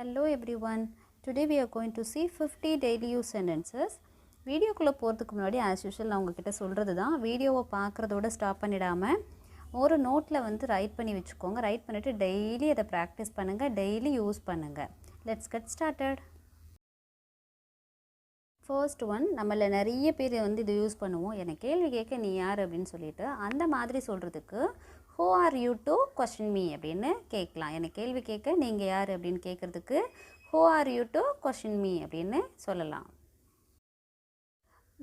Hello everyone. Today we are going to see 50 daily use sentences. வீடியோக்குள்ளே போகிறதுக்கு முன்னாடி as usual நான் உங்ககிட்ட சொல்கிறது தான், வீடியோவை பார்க்குறதோட ஸ்டாப் பண்ணிடாமல் ஒரு நோட்டில் வந்து ரைட் பண்ணி வச்சுக்கோங்க. ரைட் பண்ணிவிட்டு டெய்லி அதை ப்ராக்டிஸ் பண்ணுங்கள், டெய்லி யூஸ் பண்ணுங்கள். Let's get started. First one, நம்மள நிறைய பேர் வந்து இது யூஸ் பண்ணுவோம். என்னை கேள்வி கேட்க நீ யார் அப்படின்னு சொல்லிட்டு அந்த மாதிரி சொல்கிறதுக்கு who are you to question me அப்படின்னு கேட்கலாம். என்னை கேள்வி கேட்க நீங்கள் யார் அப்படின்னு கேட்குறதுக்கு who are you to question me அப்படின்னு சொல்லலாம்.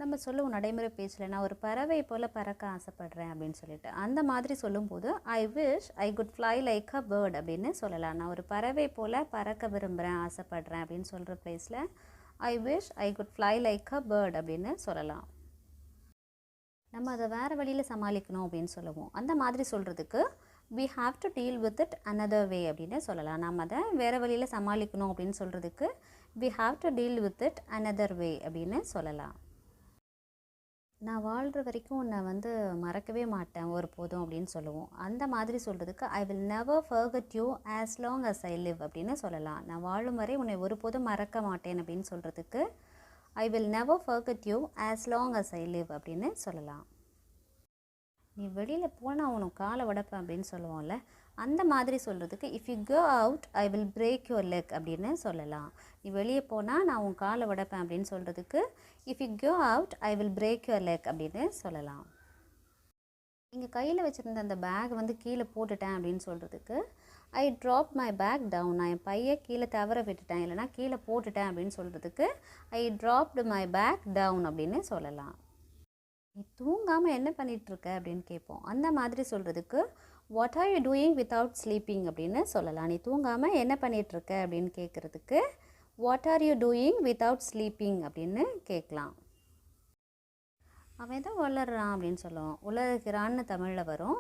நம்ம சொல்லுவோம் நடைமுறை பேச்சில், நான் ஒரு பறவை போல் பறக்க ஆசைப்பட்றேன் அப்படின்னு சொல்லிட்டு அந்த மாதிரி சொல்லும்போது I wish I could fly like a bird அப்படின்னு சொல்லலாம். நான் ஒரு பறவை போல் பறக்க விரும்புகிறேன், ஆசைப்பட்றேன் அப்படின்னு சொல்கிற ப்ளேஸில் I wish I could fly like a bird அப்படின்னு சொல்லலாம். நம்ம அதை வேறு வழியில் சமாளிக்கணும் அப்படின்னு சொல்லுவோம். அந்த மாதிரி சொல்கிறதுக்கு we have to deal with it another way அப்படின்னு சொல்லலாம். நம்ம அதை வேறு வழியில் சமாளிக்கணும் அப்படின்னு சொல்கிறதுக்கு we have to deal with it another way அப்படின்னு சொல்லலாம். நான் வாழ்கிற வரைக்கும் உன்னை வந்து மறக்கவே மாட்டேன் ஒரு போதும் அப்படின்னு சொல்லுவோம். அந்த மாதிரி சொல்கிறதுக்கு I will never forget you as long as I live அப்படின்னு சொல்லலாம். நான் வாழும் வரை உன்னை ஒருபோதும் மறக்க மாட்டேன் அப்படின்னு சொல்கிறதுக்கு I will never forget you as long as I live அப்படின்னு சொல்லலாம். நீ வெளியில் போனால் உனக்கு காலை உடைப்பேன் அப்படின்னு சொல்லுவோம்ல, அந்த மாதிரி சொல்கிறதுக்கு if you go out I will break your leg அப்படின்னு சொல்லலாம். நீ வெளியே போனால் நான் உன் காலை உடைப்பேன் அப்படின்னு சொல்கிறதுக்கு if you go out I will break your leg அப்படின்னு சொல்லலாம். நீங்கள் கையில் வச்சுருந்த அந்த பேக் வந்து கீழே போட்டுட்டேன் அப்படின்னு சொல்கிறதுக்கு ஐ ட்ராப் மை பேக் டவுன், நான் என் பையை கீழே தவற விட்டுட்டேன் இல்லைனா கீழே போட்டுட்டேன் அப்படின்னு சொல்கிறதுக்கு ஐ ட்ராப்டு மை பேக் டவுன் அப்படின்னு சொல்லலாம். நீ தூங்காமல் என்ன பண்ணிகிட்ருக்க அப்படின்னு கேட்போம். அந்த மாதிரி சொல்கிறதுக்கு what are you doing without sleeping அப்படின்னு சொல்லலாம். நீ தூங்காமல் என்ன பண்ணிகிட்ருக்க அப்படின்னு கேட்குறதுக்கு what are you doing without sleeping அப்படின்னு கேட்கலாம். அவன் தான் உளர்றான் அப்படின்னு சொல்லுவோம். உளறுகிறான்னு தமிழில் வரும்.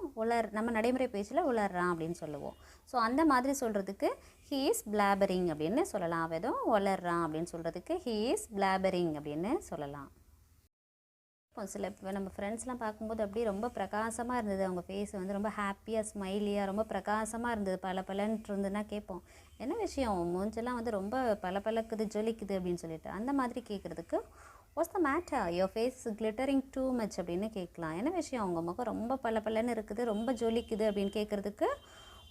நம்ம நடைமுறை பேச்சில் உளர்றான் அப்படின்னு சொல்லுவோம். ஸோ அந்த மாதிரி சொல்கிறதுக்கு ஹீ இஸ் பிளாபரிங் அப்படின்னு சொல்லலாம். அவன் ஏதோ உளர்றான் அப்படின்னு சொல்கிறதுக்கு ஹீ இஸ் பிளாபரிங் அப்படின்னு சொல்லலாம். சில நம்ம ஃப்ரெண்ட்ஸ்லாம் பார்க்கும்போது அப்படியே ரொம்ப பிரகாசமாக இருந்தது, அவங்க ஃபேஸ் வந்து ரொம்ப ஹாப்பியாக ஸ்மைலியாக ரொம்ப பிரகாசமாக இருந்தது, பலன்ட்டு இருந்ததுன்னா கேட்போம் என்ன விஷயம் மூஞ்செல்லாம் வந்து ரொம்ப பளபளக்குது ஜொலிக்குது அப்படின்னு சொல்லிட்டு அந்த மாதிரி கேட்குறதுக்கு what's the matter your face glittering too much அப்படின்னு கேட்கலாம். என்ன விஷயம் அவங்க முகம் ரொம்ப பளபளன்னு இருக்குது, ரொம்ப ஜொலிக்குது அப்படின்னு கேட்குறதுக்கு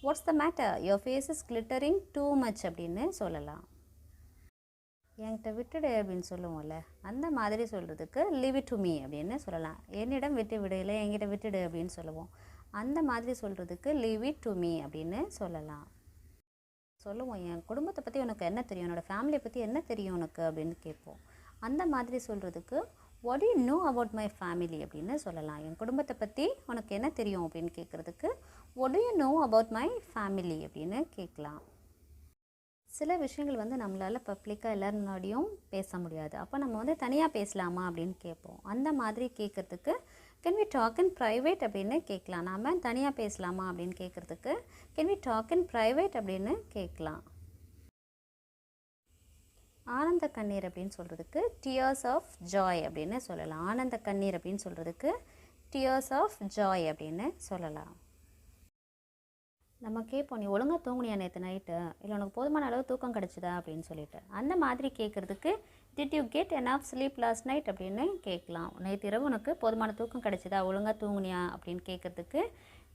what's the matter your face is glittering too much அப்படின்னு சொல்லலாம். என்கிட்ட விட்டுடு அப்படின்னு சொல்லுவோம்ல, அந்த மாதிரி சொல்கிறதுக்கு லிவ் இட் டு மீ அப்படின்னு சொல்லலாம். என்னிடம் விட்டு விடு இல்லை என்கிட்ட விட்டுடு அப்படின்னு சொல்லுவோம். அந்த மாதிரி சொல்கிறதுக்கு லிவ் இட் டு மீ அப்படின்னு சொல்லலாம். சொல்லுவோம் என் குடும்பத்தை பற்றி உனக்கு என்ன தெரியும், என்னோடய ஃபேமிலியை பற்றி என்ன தெரியும் உனக்கு அப்படின்னு கேட்போம். அந்த மாதிரி சொல்கிறதுக்கு what to you know about my family அப்படின்னு சொல்லலாம். என் குடும்பத்தை பற்றி உனக்கு என்ன தெரியும் அப்படின்னு கேட்குறதுக்கு what to you know about my family அப்படின்னு கேட்கலாம். சில விஷயங்கள் வந்து நம்மளால் பப்ளிக்காக எல்லோரும் முன்னாடியும் பேச முடியாது, அப்போ நம்ம வந்து தனியாக பேசலாமா அப்படின்னு கேட்போம். அந்த மாதிரி கேட்குறதுக்கு can we talk in private அப்படின்னு கேட்கலாம். நாம் தனியாக பேசலாமா அப்படின்னு கேட்குறதுக்கு can we talk in private அப்படின்னு கேட்கலாம். ஆனந்த கண்ணீர் அப்படின்னு சொல்கிறதுக்கு டியர்ஸ் ஆஃப் ஜாய் அப்படின்னு சொல்லலாம். ஆனந்த கண்ணீர் அப்படின்னு சொல்கிறதுக்கு டியர்ஸ் ஆஃப் ஜாய் அப்படின்னு சொல்லலாம். நம்ம கேட்போம் நீ ஒழுங்காக தூங்குனியா நேற்று நைட்டு, இல்லை உனக்கு போதுமான அளவு தூக்கம் கிடச்சிதா அப்படின்னு சொல்லிட்டு அந்த மாதிரி கேட்குறதுக்கு did you get enough sleep last night அப்படின்னு கேட்கலாம். நேற்று இரவு உனக்கு போதுமான தூக்கம் கிடச்சிதா, ஒழுங்காக தூங்குனியா அப்படின்னு கேட்குறதுக்கு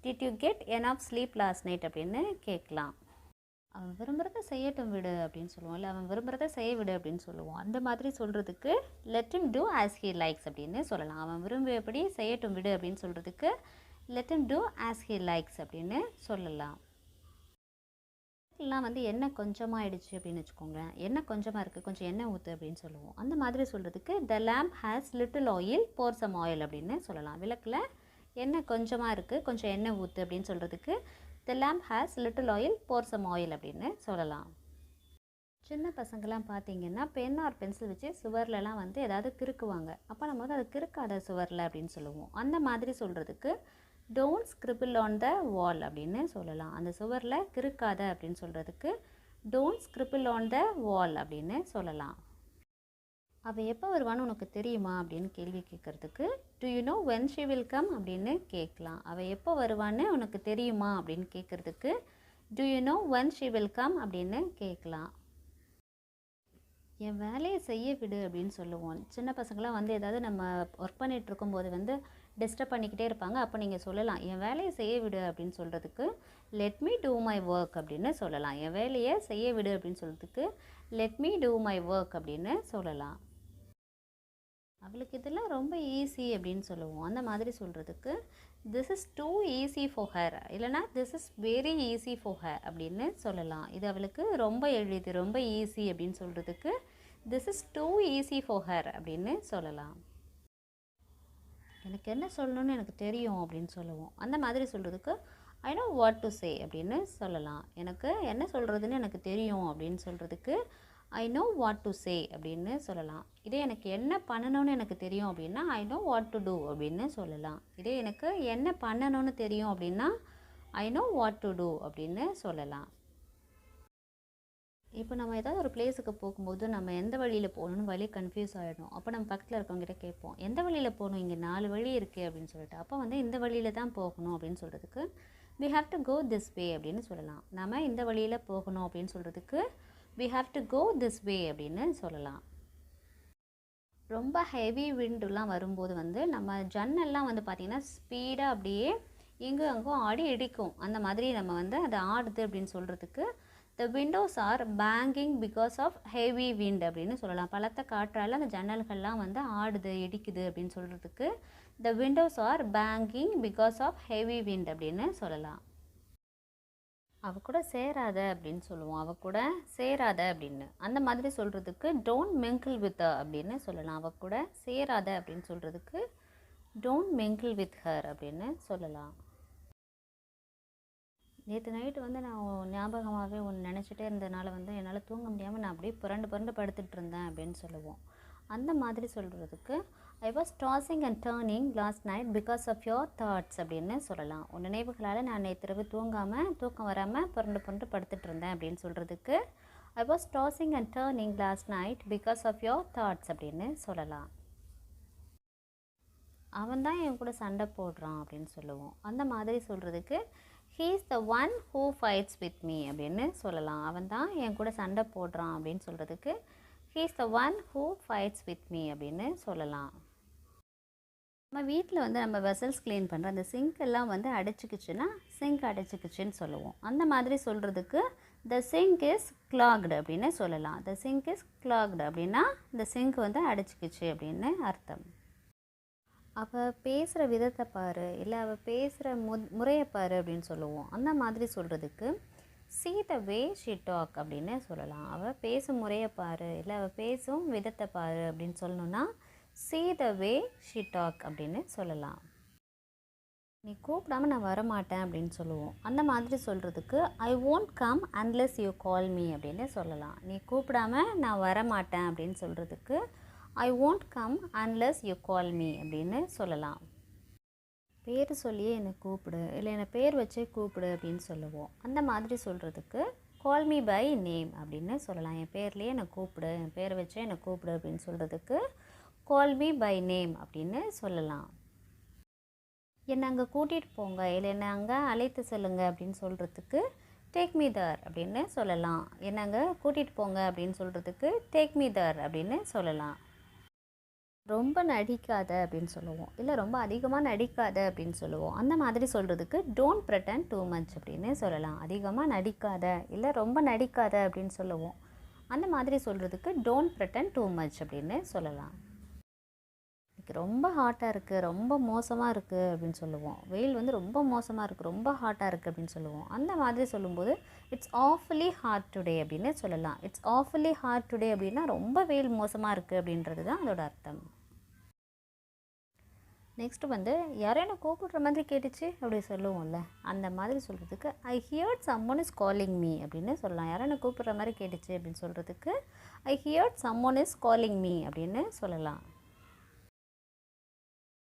did you get enough sleep last night அப்படின்னு கேட்கலாம். அவன் விரும்புகிறத செய்யட்டும் விடு அப்படின்னு சொல்லுவோம், இல்லை அவன் விரும்புகிறத செய்ய விடு அப்படின்னு சொல்லுவோம். அந்த மாதிரி சொல்கிறதுக்கு let him do as he likes அப்படின்னு சொல்லலாம். அவன் விரும்பியபடி செய்யட்டும் விடு அப்படின்னு சொல்கிறதுக்கு let him do as he likes அப்படின்னு சொல்லலாம். எல்லாம் வந்து எண்ணெய் கொஞ்சமாகிடுச்சு அப்படின்னு வச்சுக்கோங்களேன், எண்ணெய் கொஞ்சமாக இருக்குது கொஞ்சம் எண்ணெய் ஊற்று அப்படின்னு சொல்லுவோம். அந்த மாதிரி சொல்கிறதுக்கு the lamp has little oil pour some oil அப்படின்னு சொல்லலாம். விளக்கில் எண்ணெய் கொஞ்சமாக இருக்குது கொஞ்சம் எண்ணெய் ஊற்று அப்படின்னு சொல்கிறதுக்கு the lamp has little oil pour some oil அப்படின்னு சொல்லலாம். சின்ன பசங்கள்லாம் பார்த்தீங்கன்னா பென் ஆர் பென்சில் வச்சு சுவர்லலாம் வந்து ஏதாவது கிறுக்குவாங்க, அப்போ நம்ம வந்து அது கிறுக்காத சுவரில் அப்படின்னு சொல்லுவோம். அந்த மாதிரி சொல்கிறதுக்கு டோன்ட் ஸ்கிரிபிள் ஆன் த வால் அப்படின்னு சொல்லலாம். அந்த சுவரில் கிறுக்காத அப்படின்னு சொல்கிறதுக்கு டோன்ட் ஸ்கிரிபிள் ஆன் த வால் அப்படின்னு சொல்லலாம். அவள் எப்போ வருவான்னு உனக்கு தெரியுமா அப்படின்னு கேள்வி கேட்குறதுக்கு to you know when she will come அப்படின்னு கேட்கலாம். அவள் எப்போ வருவான்னு உனக்கு தெரியுமா அப்படின்னு கேட்குறதுக்கு to you know when she will come அப்படின்னு கேட்கலாம். என் வேலையை செய்ய விடு அப்படின்னு சொல்லுவோம். சின்ன பசங்களாம் வந்து ஏதாவது நம்ம ஒர்க் பண்ணிகிட்டு இருக்கும்போது வந்து டிஸ்டர்ப் பண்ணிக்கிட்டே இருப்பாங்க. அப்போ நீங்கள் சொல்லலாம், என் வேலையை செய்ய விடு அப்படின்னு சொல்கிறதுக்கு let me do my work அப்படின்னு சொல்லலாம். என் வேலையை செய்ய விடு அப்படின்னு சொல்கிறதுக்கு let me do my work அப்படின்னு சொல்லலாம். அவளுக்கு இதெல்லாம் ரொம்ப ஈஸி அப்படின்னு சொல்லுவோம். அந்த மாதிரி சொல்கிறதுக்கு this is too easy for her, இல்லைனா this is very easy for her அப்படின்னு சொல்லலாம். இது அவளுக்கு ரொம்ப எளிது, ரொம்ப ஈஸி அப்படின்னு சொல்கிறதுக்கு this is too easy for her அப்படின்னு சொல்லலாம். எனக்கு என்ன சொல்லணும்னு எனக்கு தெரியும் அப்படின்னு சொல்லுவோம். அந்த மாதிரி சொல்கிறதுக்கு I know what to say அப்படின்னு சொல்லலாம். எனக்கு என்ன சொல்கிறதுன்னு எனக்கு தெரியும் அப்படின்னு சொல்கிறதுக்கு I know what to say அப்படின்னு சொல்லலாம். இதே எனக்கு என்ன பண்ணணும்னு எனக்கு தெரியும் அப்படின்னா I know what to do அப்படின்னு சொல்லலாம். இதே எனக்கு என்ன பண்ணணும்னு தெரியும் அப்படின்னா I know what to do அப்படின்னு சொல்லலாம். இப்போ நம்ம ஏதாவது ஒரு பிளேஸுக்கு போகும்போது நம்ம எந்த வழியில் போகணும்னு வழி கன்ஃபியூஸ் ஆகிடும். அப்போ நம்ம பக்கத்தில் இருக்கவங்ககிட்ட கேட்போம், எந்த வழியில் போகணும், இங்கே 4 வழி இருக்குது அப்படின்னு சொல்லிட்டு. அப்போ வந்து இந்த வழியில் தான் போகணும் அப்படின்னு சொல்கிறதுக்கு we have to go this way அப்படின்னு சொல்லலாம். நம்ம இந்த வழியில் போகணும் அப்படின்னு சொல்கிறதுக்கு we have to go this way அப்படின்னு சொல்லலாம். ரொம்ப ஹெவி விண்டுலாம் வரும்போது வந்து நம்ம ஜன்னல்லாம் வந்து பார்த்திங்கன்னா ஸ்பீடாக அப்படியே இங்கும் அங்கும் ஆடி இடிக்கும். அந்த மாதிரி நம்ம வந்து அது ஆடுது அப்படின்னு சொல்கிறதுக்கு the windows are banging because of heavy wind அப்படின்னு சொல்லலாம். பலத்த காற்றால் அந்த ஜன்னல்கள்லாம் வந்து ஆடுது, இடிக்குது அப்படின்னு சொல்கிறதுக்கு the windows are banging because of heavy wind அப்படின்னு சொல்லலாம். அவ கூட சேராத அப்படின்னு சொல்லுவோம். அவ கூட சேராத அப்படின்னு. அந்த மாதிரி சொல்கிறதுக்கு டோன்ட் மிங்கிள் வித் அப்படின்னு சொல்லலாம். அவ கூட சேராத அப்படின்னு சொல்கிறதுக்கு டோன்ட் மிங்கிள் வித் ஹர் அப்படின்னு சொல்லலாம். நேற்று நைட்டு வந்து நான் ஞாபகமாகவே ஒன்று நினச்சிட்டே இருந்ததுனால வந்து என்னால் தூங்க முடியாமல் நான் அப்படியே புரண்டு புரண்டு படுத்துட்டு இருந்தேன் அப்படின்னு சொல்லுவோம். அந்த மாதிரி சொல்கிறதுக்கு I was tossing and turning last night because of your thoughts அப்படின்னு சொல்லலாம். உன் நினைவுகளால் நான் நேற்று தூக்கம் வராமல் புரண்டு புரண்டு படுத்துட்டு இருந்தேன் அப்படின்னு சொல்கிறதுக்கு I was tossing and turning last night because of your thoughts அப்படின்னு சொல்லலாம். அவன் தான் என் கூட சண்டை போடுறான் அப்படின்னு சொல்லுவோம். அந்த மாதிரி சொல்கிறதுக்கு he is the one who fights with me அப்படின்னு சொல்லலாம். அவன் தான் என் கூட சண்டை போடுறான் அப்படின்னு சொல்கிறதுக்கு he is the one who fights with me அப்படின்னு சொல்லலாம். நம்ம வீட்டில் வந்து நம்ம வெசல்ஸ் க்ளீன் பண்ணுற அந்த சிங்க் எல்லாம் வந்து அடைச்சிக்கிச்சுன்னா சிங்க் அடைச்சிக்கிச்சுன்னு சொல்லுவோம். அந்த மாதிரி சொல்கிறதுக்கு the sink is clogged அப்படின்னு சொல்லலாம். the sink is clogged அப்படின்னா இந்த சிங்க் வந்து அடைச்சிக்கிச்சு அப்படின்னு அர்த்தம். அவள் பேசுகிற விதத்தை பாரு, இல்லை அவள் பேசுகிற முறையை பாரு அப்படின்னு சொல்லுவோம். அந்த மாதிரி சொல்கிறதுக்கு see the way she talk அப்படின்னு சொல்லலாம். அவள் பேசும் முறையை பாரு, இல்லை அவள் பேசும் விதத்தை பாரு அப்படின்னு சொல்லணுன்னா see the way she talk அப்படின்னு சொல்லலாம். நீ கூப்பிடாமல் நான் வரமாட்டேன் அப்படின்னு சொல்லுவோம். அந்த மாதிரி சொல்கிறதுக்கு ஐ won't come unless you call me அப்படின்னு சொல்லலாம். நீ கூப்பிடாமல் நான் வரமாட்டேன் அப்படின்னு சொல்கிறதுக்கு ஐ won't come unless you call me அப்படின்னு சொல்லலாம். பேர் சொல்லியே என்னை கூப்பிடு, இல்லை என்னை பேர் வச்சே கூப்பிடு அப்படின்னு சொல்லுவோம். அந்த மாதிரி சொல்கிறதுக்கு call me by name அப்படின்னு சொல்லலாம். என் பேர்லேயே என்னை கூப்பிடு, என் பேர் வச்சே என்னை கூப்பிடு அப்படின்னு சொல்கிறதுக்கு call me by name அப்படின்னு சொல்லலாம். என்னை அங்கே கூட்டிகிட்டு போங்க, இல்லை என்னை அங்கே அழைத்து செல்லுங்க அப்படின்னு சொல்கிறதுக்கு டேக் மீ தர் அப்படின்னு சொல்லலாம். என்னை அங்கே கூட்டிகிட்டு போங்க அப்படின்னு சொல்கிறதுக்கு டேக் மீ தர் அப்படின்னு சொல்லலாம். ரொம்ப நடிக்காத அப்படின்னு சொல்லுவோம், இல்லை ரொம்ப அதிகமாக நடிக்காத அப்படின்னு சொல்லுவோம். அந்த மாதிரி சொல்கிறதுக்கு டோன்ட் pretend too much அப்படின்னு சொல்லலாம். அதிகமாக நடிக்காத, இல்லை ரொம்ப நடிக்காத அப்படின்னு சொல்லுவோம். அந்த மாதிரி சொல்கிறதுக்கு டோன்ட் pretend too much அப்படின்னு சொல்லலாம். ரொம்ப ஹாட்டாக இருக்குது, ரொம்ப மோசமாக இருக்குது அப்படின்னு சொல்லுவோம். வெயில் வந்து ரொம்ப மோசமாக இருக்குது, ரொம்ப ஹாட்டாக இருக்குது அப்படின்னு சொல்லுவோம். அந்த மாதிரி சொல்லும்போது இட்ஸ் awfully hot today அப்படின்னு சொல்லலாம். இட்ஸ் awfully hot today அப்படின்னா ரொம்ப வெயில் மோசமாக இருக்குது அப்படின்றது தான் அதோட அர்த்தம். நெக்ஸ்ட்டு வந்து யாரும் என்ன கூப்பிடுற மாதிரி கேட்டுச்சு அப்படி சொல்லுவோம்ல, அந்த மாதிரி சொல்கிறதுக்கு ஐ heard someone is calling me அப்படின்னு சொல்லலாம். யாரும் என்ன கூப்பிடுற மாதிரி கேட்டுச்சு அப்படின்னு சொல்கிறதுக்கு ஐ heard someone is calling me அப்படின்னு சொல்லலாம்.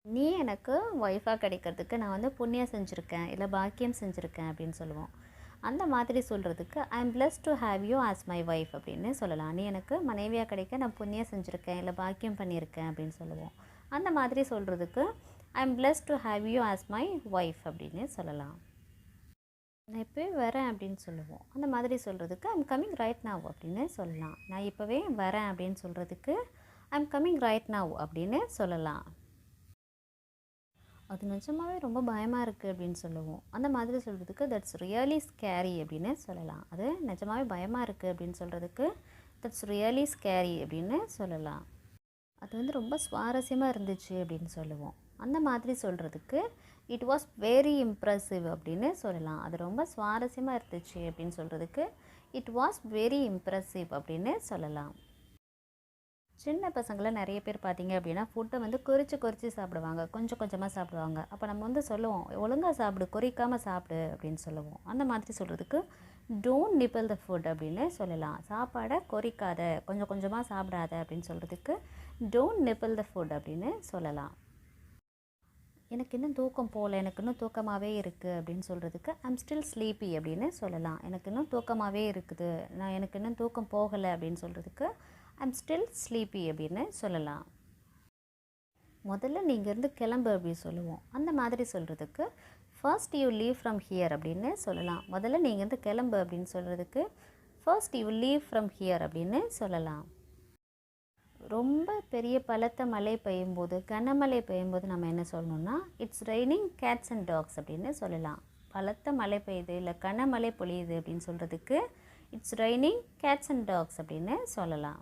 நீ எனக்கு ஒய்ஃபாக கிடைக்கிறதுக்கு நான் வந்து புண்ணியம் செஞ்சுருக்கேன், இல்லை பாக்கியம் செஞ்சுருக்கேன் அப்படின்னு சொல்லுவோம். அந்த மாதிரி சொல்கிறதுக்கு I am blessed to have you as my wife அப்படின்னு சொல்லலாம். நீ எனக்கு மனைவியாக கிடைக்க நான் புண்ணியம் செஞ்சுருக்கேன், இல்லை பாக்கியம் பண்ணியிருக்கேன் அப்படின்னு சொல்லுவோம். அந்த மாதிரி சொல்கிறதுக்கு I am blessed to have you as my wife அப்படின்னு சொல்லலாம். நான் இப்போவே வரேன் அப்படின்னு சொல்லுவோம். அந்த மாதிரி சொல்கிறதுக்கு ஐம் கம்மிங் ரைட் நவ் அப்படின்னு சொல்லலாம். நான் இப்போவே வரேன் அப்படின்னு சொல்கிறதுக்கு ஐம் கம்மிங் ரைட் நவ் அப்படின்னு சொல்லலாம். அது நிஜமாகவே ரொம்ப பயமாக இருக்குது அப்படின்னு சொல்லுவோம். அந்த மாதிரி சொல்கிறதுக்கு தட்ஸ் ரியலி ஸ்கேரி அப்படின்னு சொல்லலாம். அது நிஜமாகவே பயமாக இருக்குது அப்படின்னு சொல்கிறதுக்கு தட்ஸ் ரியலி ஸ்கேரி அப்படின்னு சொல்லலாம். அது வந்து ரொம்ப சுவாரஸ்யமாக இருந்துச்சு அப்படின்னு சொல்லுவோம். அந்த மாதிரி சொல்கிறதுக்கு இட் வாஸ் வெரி இம்ப்ரெசிவ் அப்படின்னு சொல்லலாம். அது ரொம்ப சுவாரஸ்யமாக இருந்துச்சு அப்படின்னு சொல்கிறதுக்கு இட் வாஸ் வெரி இம்ப்ரெசிவ் அப்படின்னு சொல்லலாம். சின்ன பசங்களை நிறைய பேர் பார்த்தீங்க அப்படின்னா ஃபுட்டை வந்து கொறிச்சு சாப்பிடுவாங்க, கொஞ்சம் கொஞ்சமாக சாப்பிடுவாங்க. அப்போ நம்ம வந்து சொல்லுவோம், ஒழுங்காக சாப்பிடு, கொறிக்காமல் சாப்பிடு அப்படின்னு சொல்லுவோம். அந்த மாதிரி சொல்கிறதுக்கு டோன்ட் நிப்பிள் த ஃபுட் அப்படின்னு சொல்லலாம். சாப்பாடை கொறிக்காத, கொஞ்சம் கொஞ்சமாக சாப்பிடாத அப்படின்னு சொல்கிறதுக்கு டோன்ட் நிப்பிள் த ஃபுட் அப்படின்னு சொல்லலாம். எனக்கு இன்னும் தூக்கம் போகல, எனக்கு இன்னும் தூக்கமாகவே இருக்குது அப்படின்னு சொல்கிறதுக்கு ஐம் ஸ்டில் ஸ்லீப்பி அப்படின்னு சொல்லலாம். எனக்கு இன்னும் தூக்கமாகவே இருக்குது, எனக்கு இன்னும் தூக்கம் போகலை அப்படின்னு சொல்கிறதுக்கு ஐம் ஸ்டில் ஸ்லீப்பி அப்படின்னு சொல்லலாம். முதல்ல நீங்கள் இருந்து கிளம்பு அப்படின்னு சொல்லுவோம். அந்த மாதிரி சொல்கிறதுக்கு first you leave from here அப்படின்னு சொல்லலாம். முதல்ல நீங்கள் இருந்து கிளம்பு அப்படின்னு சொல்கிறதுக்கு first you leave from here அப்படின்னு சொல்லலாம். ரொம்ப பெரிய பலத்த மழை பெய்யும்போது, கனமழை பெய்யும்போது நம்ம என்ன சொல்லணும்னா it's raining cats and dogs அப்படின்னு சொல்லலாம். பலத்த மழை பெய்யுது இல்லை கனமழை பொழியுது அப்படின்னு சொல்கிறதுக்கு it's raining cats and dogs அப்படின்னு சொல்லலாம்.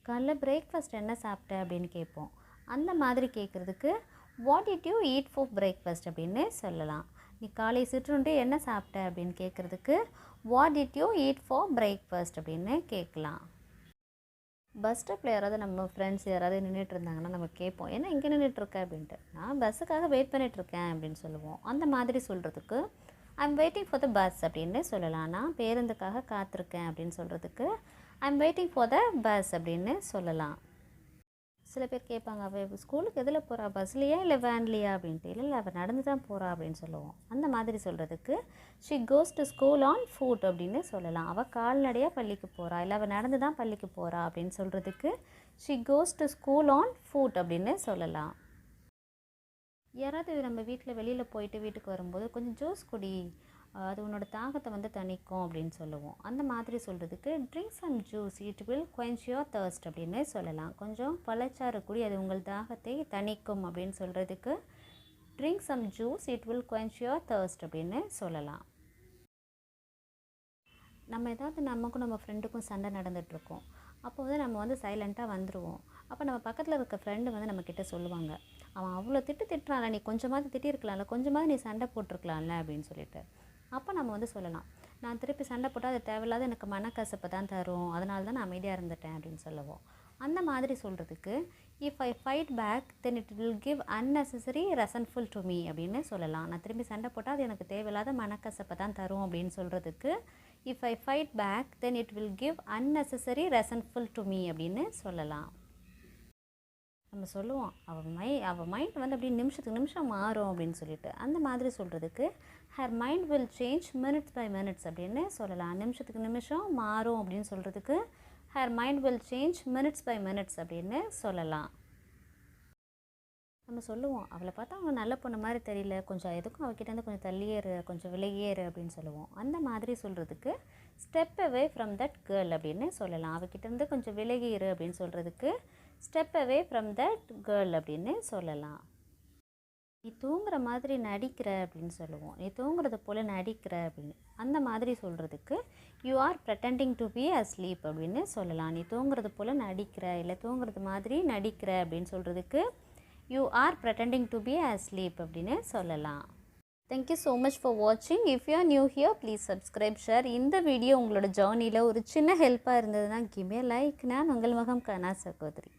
காலைல பிரேக்ஃபாஸ்ட் என்ன சாப்பிட்ட அப்படின்னு கேட்போம். அந்த மாதிரி கேட்குறதுக்கு what did you eat for breakfast அப்படின்னு சொல்லலாம். நீ காலை சிற்றுண்டி என்ன சாப்பிட்ட அப்படின்னு கேட்குறதுக்கு what did you eat for breakfast அப்படின்னு கேட்கலாம். பஸ் ஸ்டாப்பில் யாராவது நம்ம ஃப்ரெண்ட்ஸ் யாராவது நின்றுட்டு இருந்தாங்கன்னா நம்ம கேட்போம், என்ன இங்கே நின்றுட்டுருக்க அப்படின்ட்டு. நான் பஸ்ஸுக்காக வெயிட் பண்ணிகிட்ருக்கேன் அப்படின்னு சொல்லுவோம். அந்த மாதிரி சொல்கிறதுக்கு I'm waiting for the bus அப்படின்னு சொல்லலாம். நான் பேருந்துக்காக காத்திருக்கேன் அப்படின்னு சொல்கிறதுக்கு I'm waiting for the bus அப்படின்னு சொல்லலாம். சில பேர் கேட்பாங்க, அவள் ஸ்கூலுக்கு எதில் போகிறா, பஸ்லையா இல்லை வேன்லையா அப்படின்ட்டு. இல்லை அவள் நடந்து தான் போகிறா அப்படின்னு சொல்லுவோம். அந்த மாதிரி சொல்கிறதுக்கு she goes to school on food அப்படின்னு சொல்லலாம். அவள் கால்நடையாக பள்ளிக்கு போகிறா, இல்லை அவள் நடந்து தான் பள்ளிக்கு போகிறா அப்படின்னு சொல்கிறதுக்கு she goes to school on food அப்படின்னு சொல்லலாம். யாராவது நம்ம வீட்டில் வெளியில் போயிட்டு வீட்டுக்கு வரும்போது கொஞ்சம் ஜூஸ் குடி, அது உன்னோட தாகத்தை வந்து தணிக்கும் அப்படின்னு சொல்லுவோம். அந்த மாதிரி சொல்கிறதுக்கு drink some juice it will quench your thirst அப்படின்னு சொல்லலாம். கொஞ்சம் பழச்சாறு குடி, அது உங்கள் தாகத்தை தணிக்கும் அப்படின்னு சொல்கிறதுக்கு drink some juice it will quench your thirst அப்படின்னு சொல்லலாம். நம்ம ஏதாவது நமக்கும் நம்ம ஃப்ரெண்டுக்கும் சண்டை நடந்துகிட்ருக்கோம். அப்போ வந்து நம்ம வந்து சைலண்ட்டாக வந்துடுவோம். அப்போ நம்ம பக்கத்தில் இருக்க ஃப்ரெண்டு வந்து நம்மக்கிட்ட சொல்லுவாங்க, அவன் அவ்வளோ திட்டுறான்ல, நீ கொஞ்சமாவது திட்டிருக்கலாம்ல, கொஞ்சமாவது நீ சண்டை போட்டிருக்கலாம்ல அப்படின்னு சொல்லிட்டு. அப்போ நம்ம வந்து சொல்லலாம், நான் திருப்பி சண்டை போட்டால் அது தேவையில்லாத எனக்கு மனக்கசப்பை தான் தரும், அதனால தான் நான் அமைதியாக இருந்துட்டேன் அப்படின்னு சொல்லுவோம். அந்த மாதிரி சொல்கிறதுக்கு if I fight back then it will give unnecessary resentful to me அப்படின்னு சொல்லலாம். நான் திரும்பி சண்டை போட்டால் அது எனக்கு தேவையில்லாத மனக்கசப்பை தான் தரும் அப்படின்னு சொல்கிறதுக்கு if I fight back then it will give unnecessary resentful to me அப்படின்னு சொல்லலாம். நம்ம சொல்லுவோம், அவள் மைண்ட் வந்து அப்படி நிமிஷத்துக்கு நிமிஷம் மாறும் அப்படின்னு சொல்லிட்டு. அந்த மாதிரி சொல்கிறதுக்கு her mind will change minutes by minutes அப்படின்னு சொல்லலாம். நிமிஷத்துக்கு நிமிஷம் மாறும் அப்படின்னு சொல்கிறதுக்கு her mind will change minutes by minutes அப்படின்னு சொல்லலாம். நம்ம சொல்லுவோம், அவளை பார்த்தா அவன் நல்ல பொண்ணு மாதிரி தெரியல, கொஞ்சம் எதுக்கும் அவகிட்டேருந்து கொஞ்சம் தள்ளியேறு, கொஞ்சம் விலகியேறு அப்படின்னு சொல்லுவோம். அந்த மாதிரி சொல்கிறதுக்கு step away from that girl அப்படின்னு சொல்லலாம். அவகிட்டேருந்து கொஞ்சம் விலகியேறு அப்படின்னு சொல்கிறதுக்கு step away from that girl அப்படின்னு சொல்லலாம். நீ தூங்குற மாதிரி நடிக்கிற அப்படின்னு சொல்லுவோம். நீ தூங்குறத போல் நடிக்கிற அப்படின்னு. அந்த மாதிரி சொல்கிறதுக்கு you are pretending to be asleep அப்படின்னு சொல்லலாம். நீ தூங்குறது போல் நடிக்கிற, இல்லை தூங்குறது மாதிரி நடிக்கிற அப்படின்னு சொல்கிறதுக்கு you are pretending to be asleep அப்படின்னு சொல்லலாம். Thank you so much for watching. If you are new here, please subscribe, share. இந்த வீடியோ உங்களோட ஜர்னியில் ஒரு சின்ன ஹெல்ப்பாக இருந்ததுன்னா give me a like. நான் உங்கள் மகம் கனா சகோதரி.